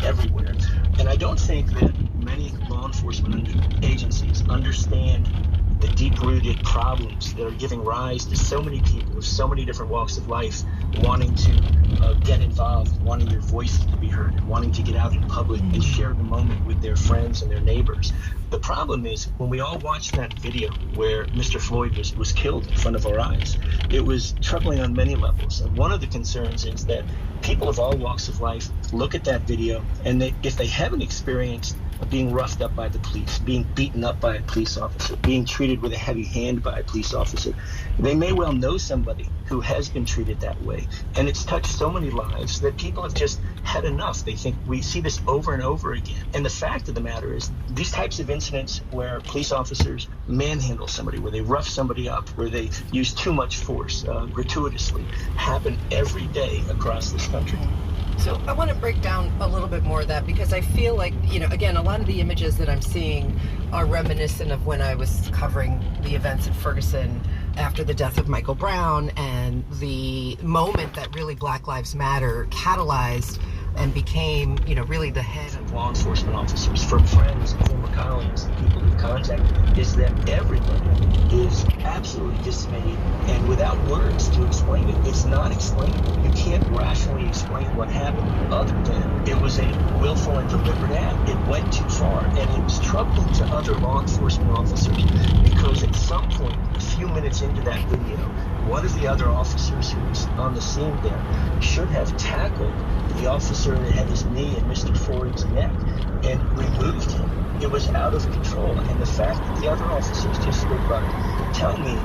everywhere. And I don't think that many law enforcement agencies understand the deep-rooted problems that are giving rise to so many people of so many different walks of life wanting to get involved, wanting their voices to be heard, and wanting to get out in public and share the moment with their friends and their neighbors. The problem is when we all watched that video where Mr. Floyd was killed in front of our eyes, it was troubling on many levels. And one of the concerns is that people of all walks of life look at that video, and if they haven't experienced being roughed up by the police, being beaten up by a police officer, being treated with a heavy hand by a police officer, they may well know somebody who has been treated that way. And it's touched so many lives that people have just had enough. They think we see this over and over again. And the fact of the matter is these types of incidents where police officers manhandle somebody, where they rough somebody up, where they use too much force gratuitously, happen every day across this country. So I want to break down a little bit more of that, because I feel like, again, a lot of the images that I'm seeing are reminiscent of when I was covering the events at Ferguson after the death of Michael Brown, and the moment that really Black Lives Matter catalyzed and became, really the head of law enforcement officers, from friends and former colleagues and people who contacted, is that everybody is absolutely dismayed and without words to explain it. It's not explainable. You can't rationally explain what happened other than it was a willful and deliberate act. It went too far, and it was troubling to other law enforcement officers because at some point, a few minutes into that video, one of the other officers who was on the scene there should have tackled the officer that had his knee in Mr. Floyd's neck and removed him. It was out of control. And the fact that the other officers just stood by tell me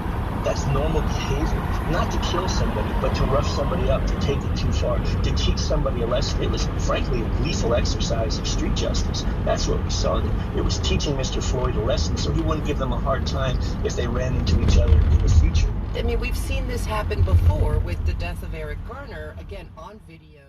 that's normal behavior, not to kill somebody, but to rough somebody up, to take it too far, to teach somebody a lesson. It was, frankly, a lethal exercise of street justice. That's what we saw. It was teaching Mr. Floyd a lesson so he wouldn't give them a hard time if they ran into each other in the future. I mean, we've seen this happen before with the death of Eric Garner, again, on video.